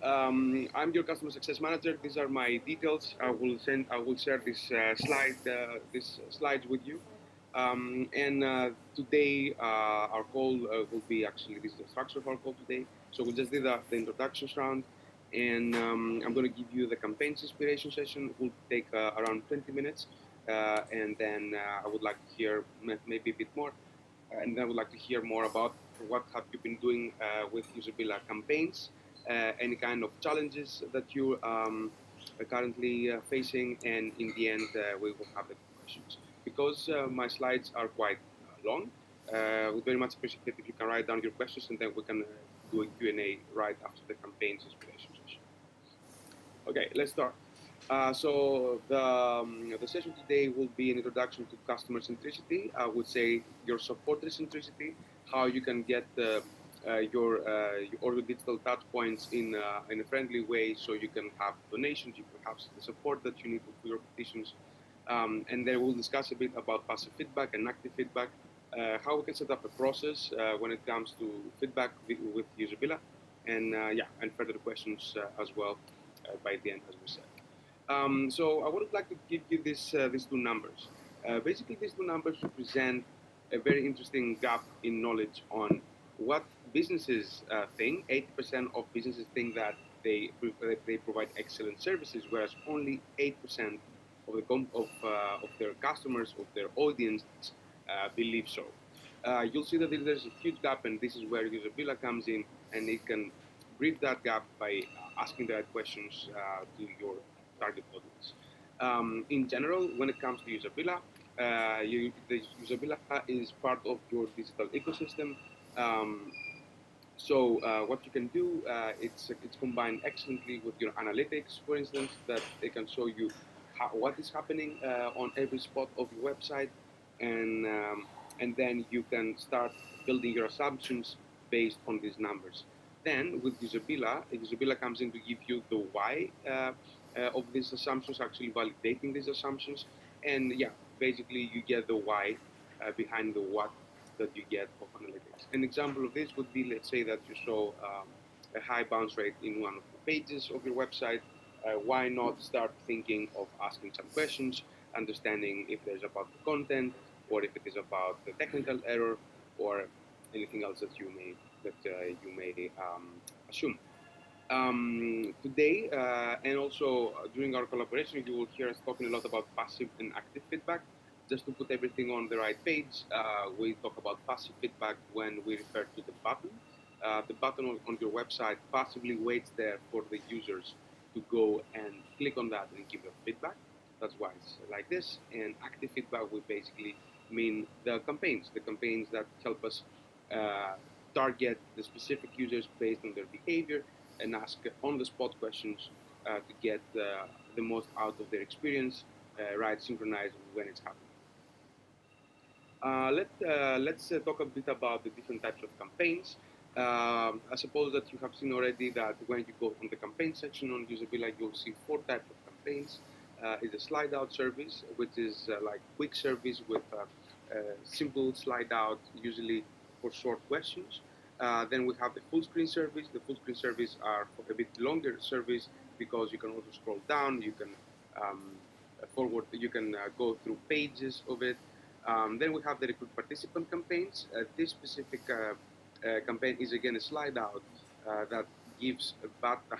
I'm your customer success manager. These are my details. I will share this slides with you. And today our call will be actually this is the structure of our call today. So we'll just do the introductions round, and I'm going to give you the campaigns inspiration session. It will take around 20 minutes, and then I would like to hear maybe a bit more, and I would like to hear more about what have you been doing with Usabilla campaigns, any kind of challenges that you are currently facing, and in the end we will have the questions. Because my slides are quite long, we very much appreciate if you can write down your questions, and then we can do a Q&A right after the campaigns inspiration session. Okay, let's start. The session today will be an introduction to customer centricity. I would say your supporter centricity, how you can get your digital touch points in a friendly way, so you can have donations, you can have the support that you need for your petitions, and then we'll discuss a bit about passive feedback and active feedback, how we can set up a process when it comes to feedback with Usabilla, and and further questions as well by the end, as we said. So I would like to give you these two numbers. Basically, these two numbers represent a very interesting gap in knowledge on what businesses think. 80% of businesses think that they provide excellent services, whereas only 8% of of their customers, of their audience, believe so. You'll see that there's a huge gap, and this is where Usabilla comes in, and it can bridge that gap by asking the right questions to your target audience. In general, when it comes to Usabilla, the Usabilla is part of your digital ecosystem. Um, what you can do, it's combined excellently with your analytics, for instance, that they can show you what is happening on every spot of your website, and and then you can start building your assumptions based on these numbers. Then with Usabilla comes in to give you the why of these assumptions, actually validating these assumptions, and basically you get the why behind the what that you get of analytics. An example of this would be, let's say that you saw a high bounce rate in one of the pages of your website. Why not start thinking of asking some questions, understanding if there's about the content, or if it is about the technical error, or anything else that you may assume. Today, and also during our collaboration, you will hear us talking a lot about passive and active feedback. Just to put everything on the right page, we talk about passive feedback when we refer to the button. The button on your website passively waits there for the users to go and click on that and give their feedback. That's why it's like this. And active feedback would basically mean the campaigns that help us target the specific users based on their behavior and ask on-the-spot questions to get the most out of their experience, right, synchronized when it's happening. Let's talk a bit about the different types of campaigns. I suppose that you have seen already that when you go on the campaign section on Usabilla, you'll see 4 types of campaigns. Is a slide out service, which is like quick service with simple slide out, usually for short questions. Then we have the full screen service. The full screen service are for a bit longer service because you can also scroll down, you can forward, you can go through pages of it. Then we have the recruit participant campaigns. This specific campaign is again a slide out that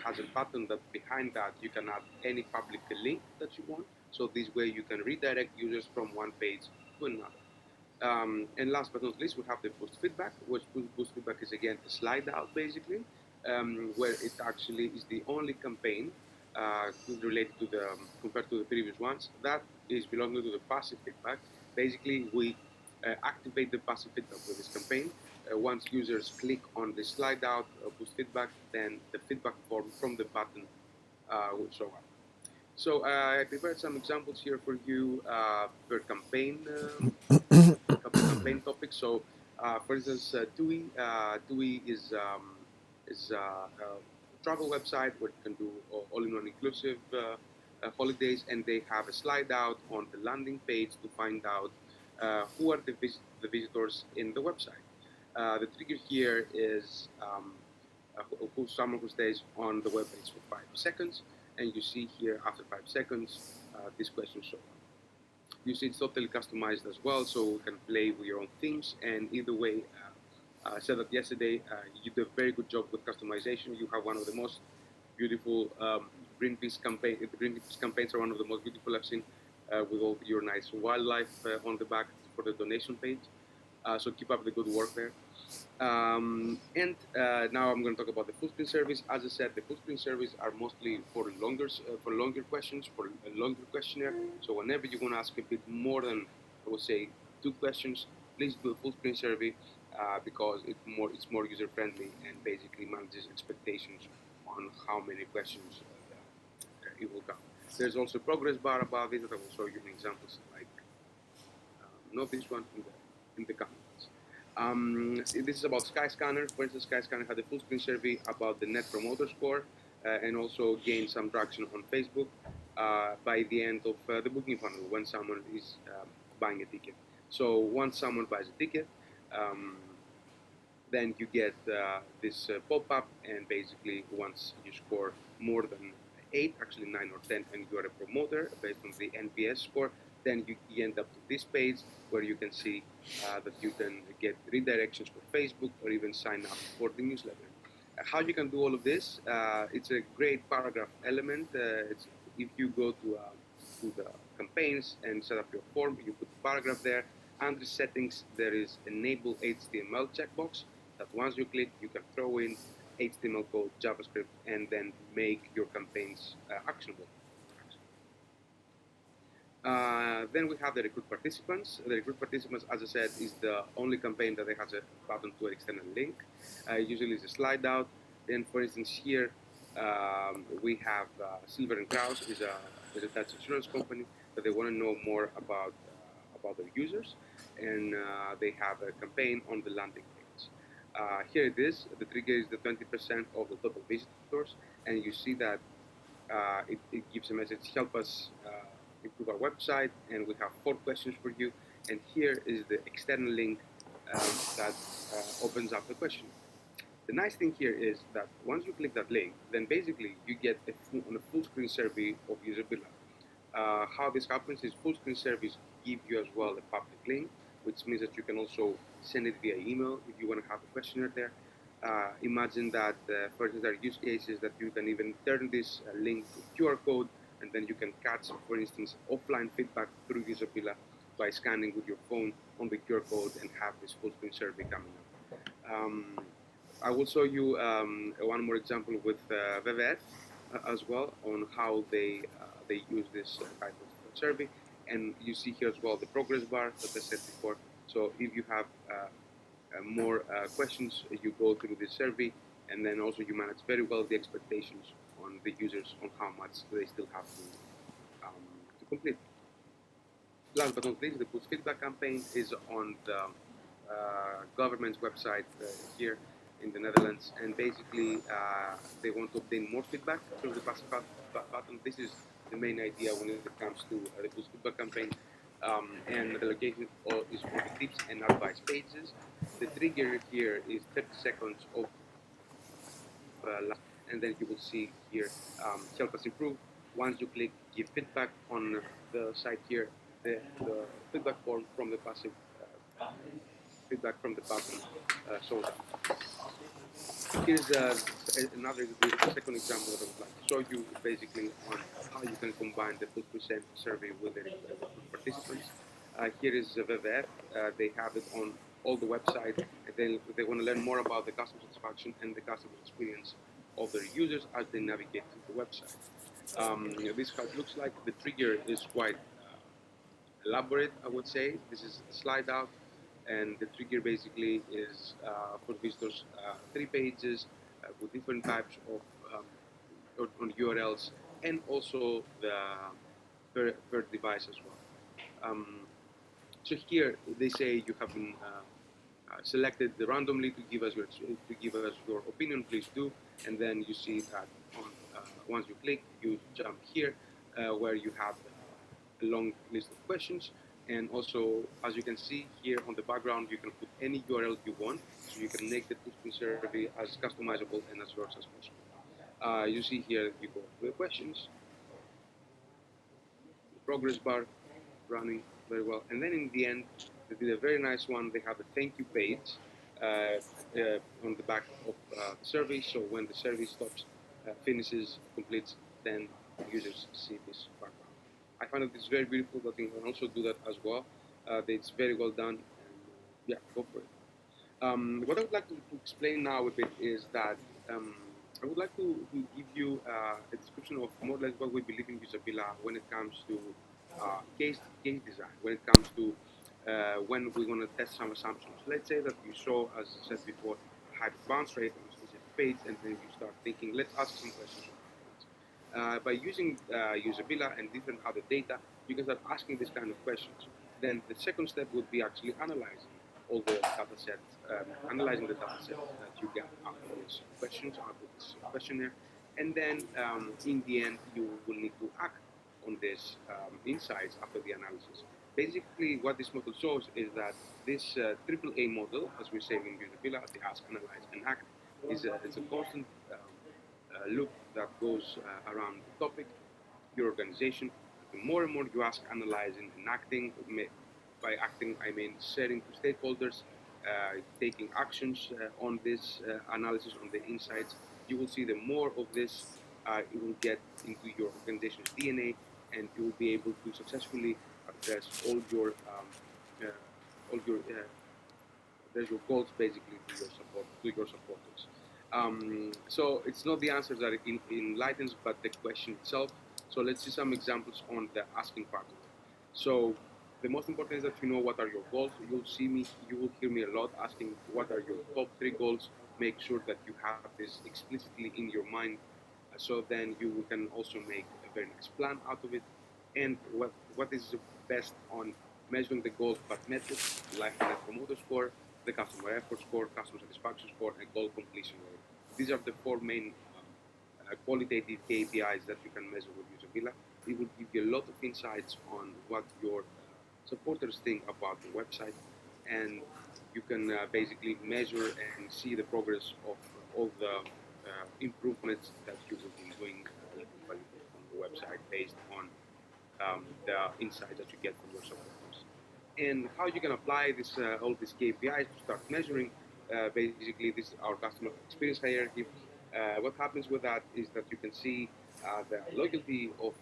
has a button that behind that you can add any public link that you want. So this way you can redirect users from one page to another. And last but not least, we have the boost feedback, which boost feedback is again a slide out basically, where it actually is the only campaign related to the compared to the previous ones that is belonging to the passive feedback. Basically, we activate the passive feedback with this campaign. Once users click on the slide out boost feedback, then the feedback form from the button will show up. So I prepared some examples here for you per campaign topic. So for instance, TUI is a travel website where you can do all-in-one inclusive holidays, and they have a slide out on the landing page to find out who are the visitors in the website. The trigger here is someone who stays on the web page for 5 seconds, and you see here after 5 seconds this question shows up. You see it's totally customized as well, so you can play with your own themes. And either way, I said that yesterday, you did a very good job with customization. You have one of the most beautiful Greenpeace campaign. The Greenpeace campaigns are one of the most beautiful I've seen, with all your nice wildlife on the back for the donation page. So keep up the good work there. And now I'm going to talk about the full screen service. As I said, the full screen service are mostly for longer questions, for a longer questionnaire. So whenever you want to ask a bit more than, I would say, 2 questions, please do a full screen survey, because it's more user friendly and basically manages expectations on how many questions it will come. There's also a progress bar above it that I will show you in examples, like not this one, in the comments. This is about Skyscanner. For instance, Skyscanner had a full screen survey about the Net Promoter Score, and also gained some traction on Facebook by the end of the booking funnel when someone is buying a ticket. So once someone buys a ticket, then you get this pop-up, and basically once you score more than 8, actually 9 or 10, and you are a promoter based on the NPS score, then you end up to this page where you can see that you can get redirections for Facebook or even sign up for the newsletter. How you can do all of this? It's a great paragraph element. If you go to the campaigns and set up your form, you put the paragraph there. Under settings, there is enable HTML checkbox that once you click, you can throw in HTML code, JavaScript, and then make your campaigns actionable. Then we have the recruit participants. The recruit participants, as I said, is the only campaign that has a button to an external link. Usually it's a slide out. Then, for instance, here we have Silver and Kraus is a Dutch insurance company that they want to know more about their users, and they have a campaign on the landing page. Here it is. The trigger is the 20% of the total visitors, and you see that it gives a message: help us improve our website, and we have 4 questions for you. And here is the external link that opens up the question. The nice thing here is that once you click that link, then basically you get on a full screen survey of Usabilla. How this happens is full screen surveys give you as well a public link, which means that you can also send it via email if you want to have a questionnaire there. Imagine that, for instance, there are use cases that you can even turn this link to QR code, and then you can catch, for instance, offline feedback through Usabilla by scanning with your phone on the QR code and have this full screen survey coming up. I will show you one more example with WWF as well on how they use this type of survey. And you see here as well the progress bar that I said before. So if you have more questions, you go through this survey, and then also you manage very well the expectations on the users on how much they still have to complete. Last but not least, the push feedback campaign is on the government's website here in the Netherlands, and basically they want to obtain more feedback through the passive button. This is the main idea when it comes to the push feedback campaign. And the location is for the tips and advice pages. The trigger here is 30 seconds of and then you will see here help us improve. Once you click give feedback on the site here, the feedback form from the passive feedback from the button shows up. Here's another second example that I would like to show you, basically on how you can combine the full percent survey with the participants. Here is WWF. They have it on all the website, and they want to learn more about the customer satisfaction and the customer experience of their users as they navigate through the website. This is how it looks like. The trigger is quite elaborate, I would say. This is a slide out, and the trigger basically is for visitors 3 pages with different types of on URLs, and also the per device as well. So here they say you have been selected randomly to give us your opinion. Please do, and then you see that once you click, you jump here where you have a long list of questions. And also, as you can see here on the background, you can put any URL you want, so you can make the push survey as customizable and as yours as possible. You see here, you go to the questions, the progress bar running very well, and then in the end, they did a very nice one. They have a thank you page on the back of the survey, so when the survey stops, finishes, completes, then users see this background. I find that it's very beautiful, but you can also do that as well. It's very well done, and yeah, go for it. What I would like to explain now a bit is that I would like to give you a description of more or less what we believe in Usabilla when it comes to case design, when it comes to when we want to test some assumptions. Let's say that you saw, as I said before, a high bounce rate on a specific page, and then you start thinking, let's ask some questions on that page. By using Usabilla and different other data, you can start asking these kind of questions. Then the second step would be actually analyzing all the data sets, analyzing the data set that you get out of these questions, out of this questionnaire, and then in the end you will need to act on these insights after the analysis. Basically, what this model shows is that this AAA model, as we say in Usabilla, the ask, analyze, and act, is a constant loop that goes around the topic, your organization. The more and more you ask, analyzing, and acting, by acting I mean sharing to stakeholders, taking actions on this analysis, on the insights, you will see the more of this it will get into your organization's DNA, and you will be able to successfully address all your goals basically to your supporters. So it's not the answers that it enlightens, but the question itself. So let's see some examples on the asking part of it. So the most important is that you know what are your goals. You will hear me a lot asking what are your top 3 goals. Make sure that you have this explicitly in your mind, so then you can also make a very nice plan out of it. And what is best on measuring the goals, but metrics like the Net Promoter Score, the customer effort score, customer satisfaction score, and goal completion rate. These are the 4 main qualitative KPIs that you can measure with Usabilla. It will give you a lot of insights on what your supporters think about the website, and you can basically measure and see the progress of all the improvements that you will be doing on the website based on the insights that you get from your supporters. And how you can apply this all these KPIs to start measuring. Basically, this is our customer experience hierarchy. What happens with that is that you can see the loyalty of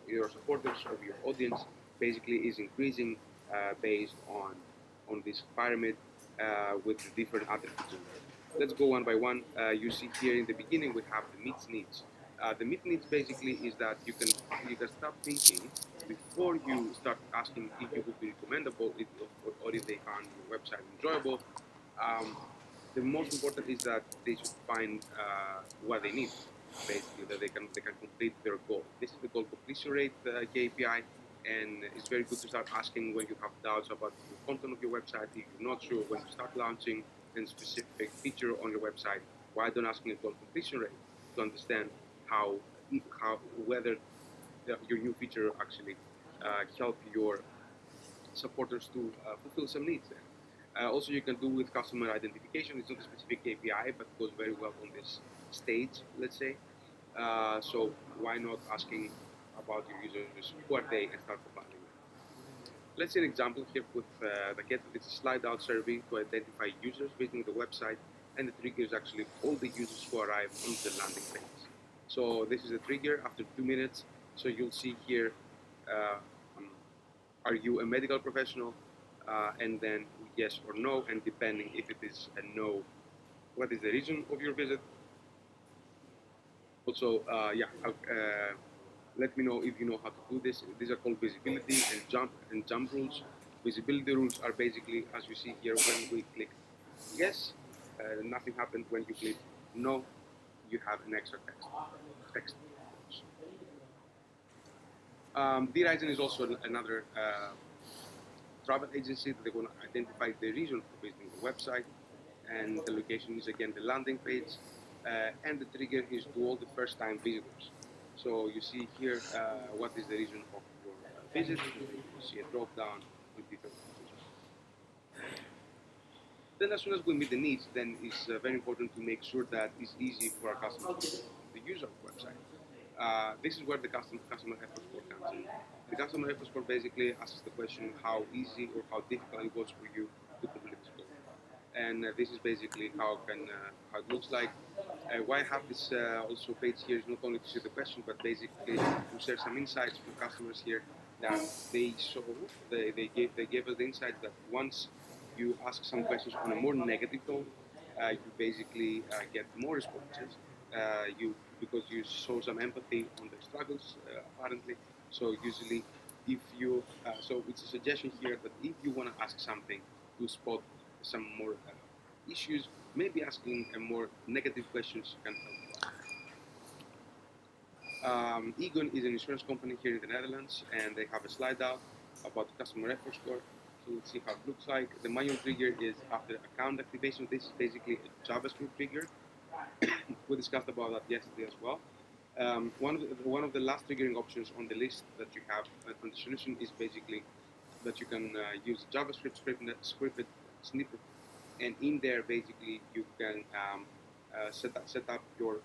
your supporters, of your audience, basically is increasing based on this pyramid with the different attributes in there. Let's go one by one. You see here in the beginning we have the meets needs. The meet needs basically is that you can start thinking before you start asking if you would be recommendable, or if they found your website enjoyable. Um, the most important is that they should find what they need, basically, that they can complete their goal. This is the goal completion rate KPI, and it's very good to start asking when you have doubts about the content of your website. If you're not sure when to start launching a specific feature on your website, why don't asking a goal completion rate to understand how whether your new feature actually help your supporters to fulfill some needs there. Also, you can do with customer identification. It's not a specific KPI, but it goes very well on this stage, let's say. So why not asking about your users, who are they, and start profiling them. Let's see an example here with the get. It's a slide out survey to identify users visiting the website, and the trigger is actually all the users who arrive on the landing page. So this is a trigger after 2 minutes. So you'll see here, uh, um, are you a medical professional? And then yes or no, and depending if it is a no, what is the reason of your visit? Also, let me know if you know how to do this. These are called visibility and jump rules. Visibility rules are basically, as you see here, when we click yes, nothing happened. When you click no, you have an extra text. D-Ryzen is also another travel agency that they want to identify the reason for visiting the website, and the location is again the landing page, and the trigger is to all the first-time visitors. So you see here what is the reason of your visit, and then you see a drop down with different features. Then as soon as we meet the needs, then it's very important to make sure that it's easy for our customers to use our website. This is where the customer effort score comes in. The customer effort score basically asks the question how easy or how difficult it was for you to complete this goal. And this is basically how it looks like. Why I have this also page here is not only to see the question, but basically to share some insights from customers here that they gave us the insight that once you ask some questions on a more negative tone, you basically get more responses. You because you show some empathy on their struggles apparently. So usually, if you so it's a suggestion here that if you want to ask something to spot some more issues, maybe asking a more negative questions can help. Egon is an insurance company here in the Netherlands, and they have a slide out about the customer effort score. So let's see how it looks like. The manual trigger is after account activation. This is basically a JavaScript trigger. We discussed about that yesterday as well. One of the last triggering options on the list that you have on the solution is basically that you can use JavaScript scripted snippet, and in there basically you can set up your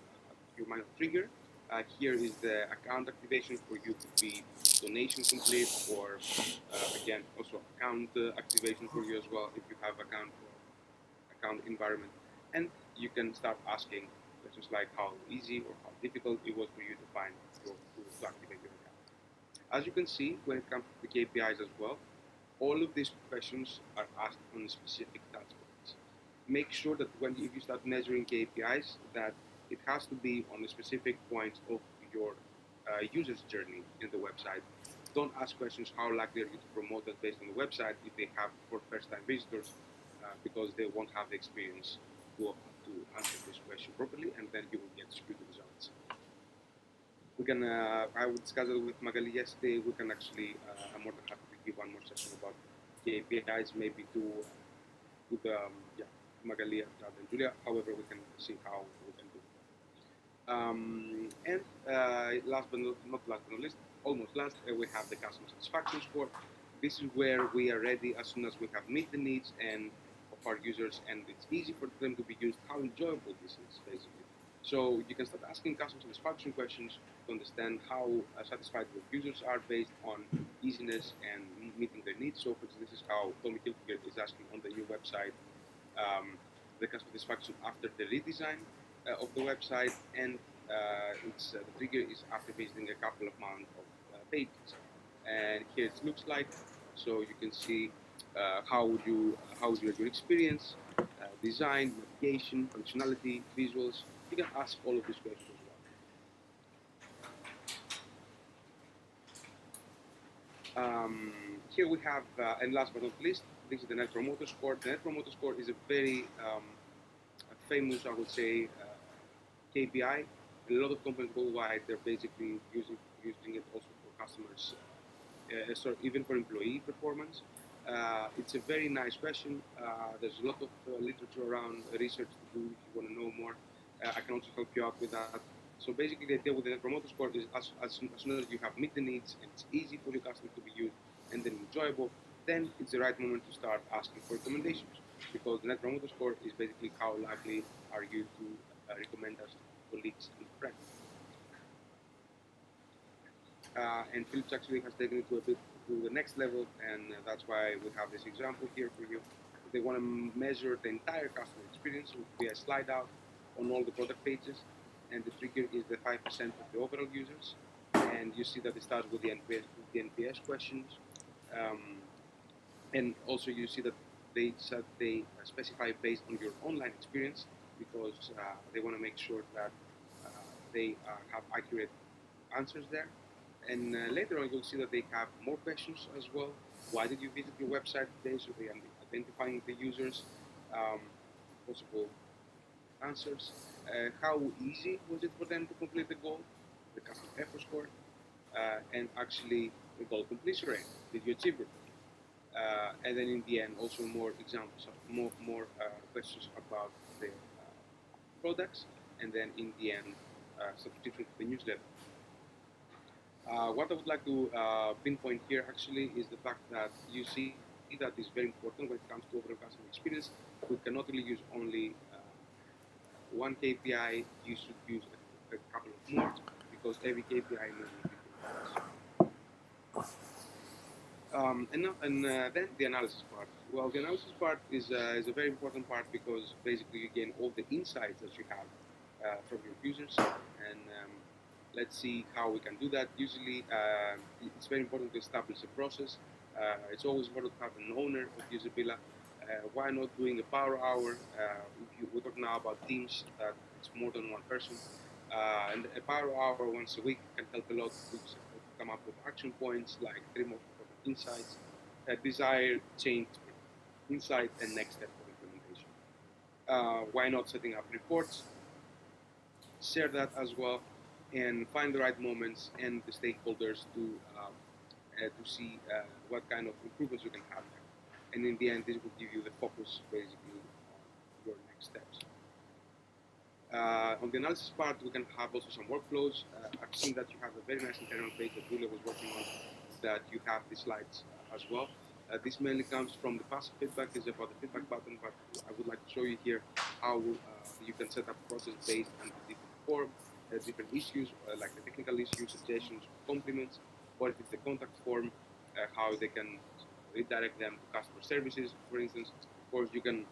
manual trigger. Here is the account activation for you to be donation complete, or again also account activation for you as well if you have account environment, and you can start asking questions like how easy or how difficult it was for you to find to activate your account. As you can see, when it comes to the KPIs as well, all of these questions are asked on specific touch points. Make sure that if you start measuring KPIs, that it has to be on the specific points of your user's journey in the website. Don't ask questions how likely are you to promote that based on the website if they have for first-time visitors, because they won't have the experience to answer this question properly, and then you will get skewed results. We can, I would discuss it with Magali yesterday. We can actually, I'm more than happy to give one more session about KPIs, maybe with Magali and Julia. However, we can see how we can do it. Last but not least, almost last, we have the customer satisfaction score. This is where we are ready as soon as we have met the needs and of our users, and it's easy for them to be used, how enjoyable this is, basically. So you can start asking customer satisfaction questions to understand how satisfied your users are based on easiness and meeting their needs. So for example, this is how Tommy Hilfiger is asking on the new website the customer satisfaction after the redesign of the website, and the trigger is after visiting a couple of months of pages. And here it looks like, so you can see how would you rate your experience, design, navigation, functionality, visuals. You can ask all of these questions as well. Here we have, and last but not least, this is the Net Promoter Score. The Net Promoter Score is a very famous, I would say, KPI. A lot of companies worldwide, they're basically using it also for customers, even for employee performance. It's a very nice question. There's a lot of literature around research to do if you want to know more. I can also help you out with that. So basically the idea with the Net Promoter Score is as soon as you have met the needs and it's easy for your customers to be used and then enjoyable, then it's the right moment to start asking for recommendations, because the Net Promoter Score is basically how likely are you to recommend us to colleagues and friends. And Philips actually has taken it to the next level, and that's why we have this example here for you. If they want to measure the entire customer experience, it would be a slide out on all the product pages, and the trigger is the 5% of the overall users. And you see that it starts with the NPS questions, and also you see that they specify based on your online experience, because they want to make sure that they have accurate answers there. And later on, you'll see that they have more questions as well. Why did you visit your website today? So they are identifying the users, possible answers. How easy was it for them to complete the goal? The customer effort score, and actually the goal completion rate. Did you achieve it? And then in the end, also more examples, more questions about the products, and then in the end, subscription to the newsletter. What I would like to pinpoint here actually is the fact that you see that is very important when it comes to overall customer experience. We cannot really use only one KPI. You should use a couple of more because every KPI measures different things. Then the analysis part. Well, the analysis part is a very important part because basically you gain all the insights that you have from your users. And let's see how we can do that. Usually, it's very important to establish a process. It's always important to have an owner of Usabilla. Why not doing a power hour? We're talking now about teams that it's more than one person. And a power hour once a week can help a lot to come up with action points like 3 more important insights, desired change insight, and next step of implementation. Why not setting up reports? Share that as well, and find the right moments and the stakeholders to see what kind of improvements you can have there. And in the end, this will give you the focus basically on your next steps. On the analysis part, we can have also some workflows. I've seen that you have a very nice internal page that Julia was working on, that you have the slides as well. This mainly comes from the passive feedback, is about the feedback button, but I would like to show you here how you can set up a process based on the different form, different issues, like the technical issues, suggestions, compliments, or if it's the contact form, how they can redirect them to customer services, for instance. Of course, you can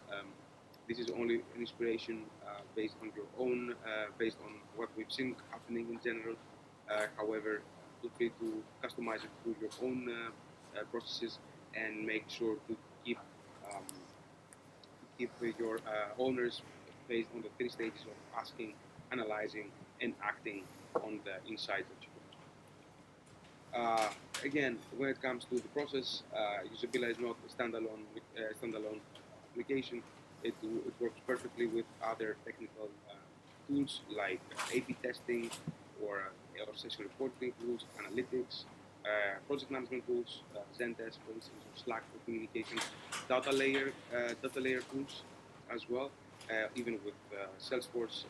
this is only an inspiration based on your own, based on what we've seen happening in general. However, feel free to customize it through your own processes and make sure to keep your owners based on the 3 stages of asking, analyzing, and acting on the insights that you get. Again, when it comes to the process, Usabilla is not a standalone application. It works perfectly with other technical tools like A/B testing or session reporting tools, analytics, project management tools, Zendesk, for instance, or Slack for communication, data layer tools as well, even with Salesforce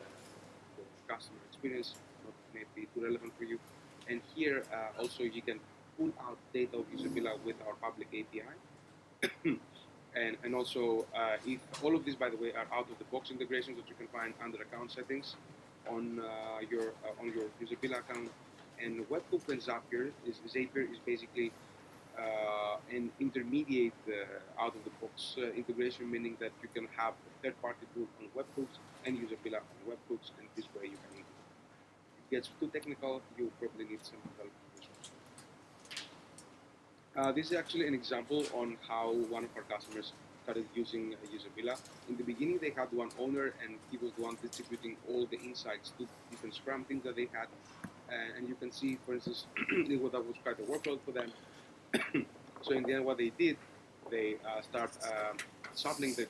for customer experience, not maybe too relevant for you. And here also you can pull out data of Usabilla with our public API. And also, if all of these, by the way, are out-of-the-box integrations that you can find under account settings on your Usabilla account. And Webhook and Zapier is basically an intermediate out-of-the-box integration, meaning that you can have a third-party tool on webhooks and Usabilla on webhooks, and this way you can integrate. If it gets too technical, you probably need some development resources. This is actually an example on how one of our customers started using Usabilla. In the beginning, they had one owner, and he was the one distributing all the insights to different Scrum teams that they had. And you can see, for instance, that was quite a workload for them. So in the end, what they did, they start shuffling the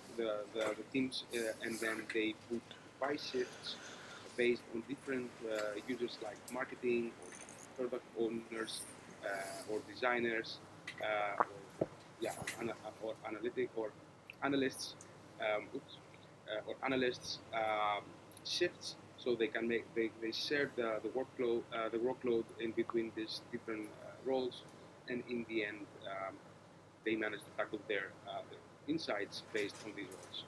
teams, and then they put by shifts based on different users like marketing or product owners or designers or analytic or analysts, or analysts shifts, so they can they share the workload in between these different roles, and in the end they manage to tackle their insights based on these roles.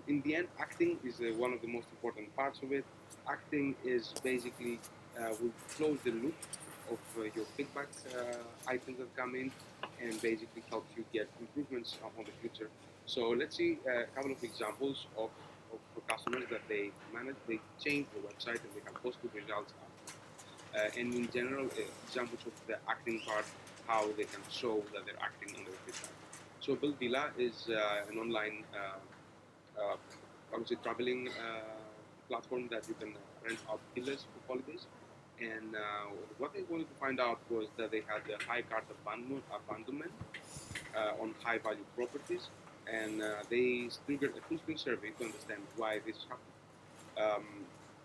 In the end, acting is one of the most important parts of it. Acting is basically will close the loop of your feedback items that come in, and basically helps you get improvements on the future. So let's see a couple of examples of customers that they manage. They change the website and they have positive results after. And in general, examples of the acting part, how they can show that they're acting on their feedback. So Build Villa is an online, I would say, traveling platform that you can rent out villas for holidays. And what they wanted to find out was that they had a high cart abandonment on high value properties, and they triggered a full-screen survey to understand why this happened.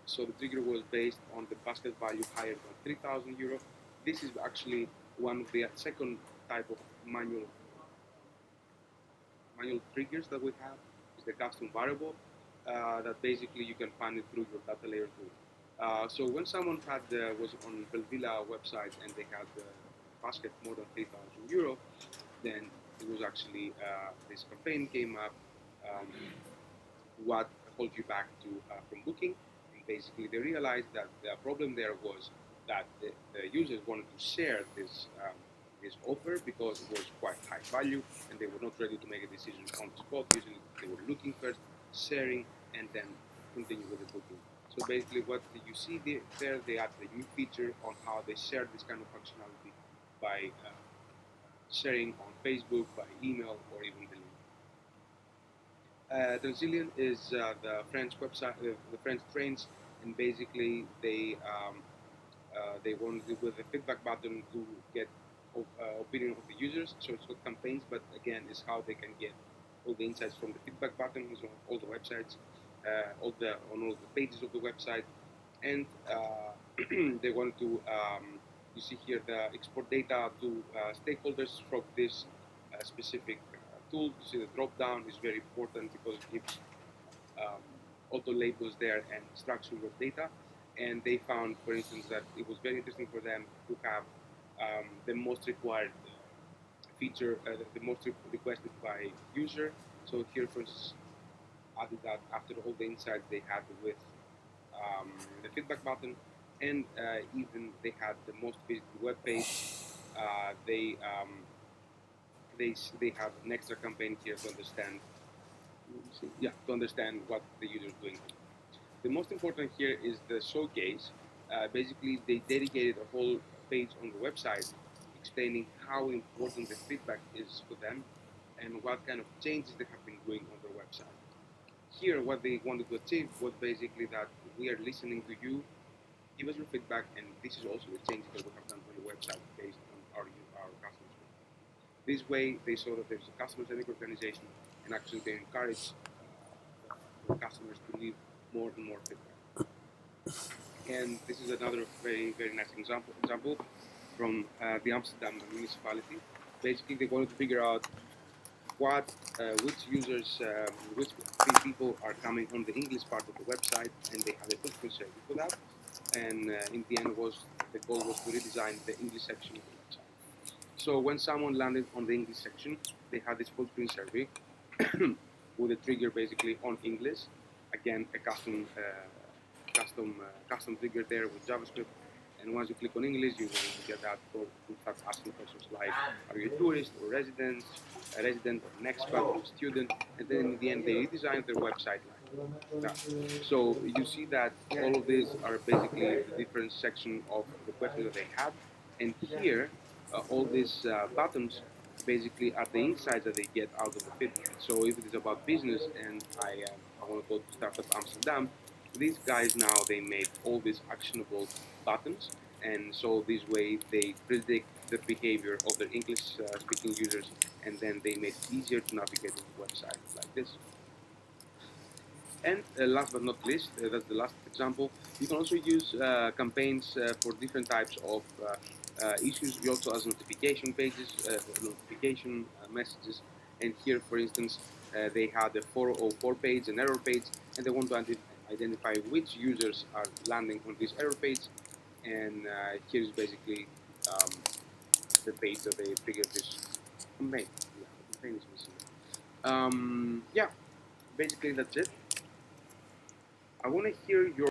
So the trigger was based on the basket value higher than 3,000 euro. This is actually one of the second type of manual triggers that we have, is the custom variable that basically you can find it through your data layer tool. So when someone was on Belvilla website and they had the basket more than €3,000, then it was actually this campaign came up. Um, what holds you back from booking? And basically, they realized that the problem there was that the users wanted to share this offer because it was quite high value, and they were not ready to make a decision on the spot. Usually, they were looking first, sharing, and then continue with the booking. So basically, what you see there, they added a new feature on how they share this kind of functionality by sharing on Facebook, by email, or even the link. Transilien is the French website, the French trains, and basically they wanted with a feedback button to get opinion of the users. So it's not campaigns, but again, is how they can get all the insights from the feedback button on all the websites, on all the pages of the website, and they want to. You see here the export data to stakeholders from this specific tool. You see the drop down is very important because it gives um, auto labels there and structure your data. And they found, for instance, that it was very interesting for them to have the most required feature, the most requested by user. So here, for instance, added that after all the insights they had with the feedback button, and even they had the most visited web page. They have an extra campaign here to understand. To understand what the user is doing. The most important here is the showcase. Basically, they dedicated a whole page on the website explaining how important the feedback is for them and what kind of changes they have been doing on their website. Here, what they wanted to achieve was basically that we are listening to you, give us your feedback, and this is also the changes that we have done on the website based on our customers. This way, they saw that there's a customer-centric organization, and actually they encourage the customers to leave more and more feedback. And this is another very, very nice example from the Amsterdam municipality. Basically, they wanted to figure out which users, which people are coming on the English part of the website, and they had a footprint survey for that. And in the end, the goal was to redesign the English section of the website. So when someone landed on the English section, they had this footprint survey with a trigger basically on English. Again, a custom trigger there with JavaScript. And once you click on English, you will get that code to start asking questions like, are you a tourist or resident, or an expat or a student? And then in the end, they redesign their website like that. So you see that all of these are basically the different section of the questions that they have. And here, all these buttons basically are the insights that they get out of the feedback. So if it is about business and I want to go to Startup Amsterdam, these guys now they made all these actionable buttons, and so this way they predict the behavior of their English speaking users, and then they make it easier to navigate to the website like this. And last but not least, that's the last example, you can also use campaigns for different types of issues. You also have notification pages, notification messages, and here, for instance, they had a 404 page, an error page, and they want to identify which users are landing on this error page, and here is basically the page that they triggered this campaign. Yeah, the campaign is missing. Yeah, basically that's it. I want to hear your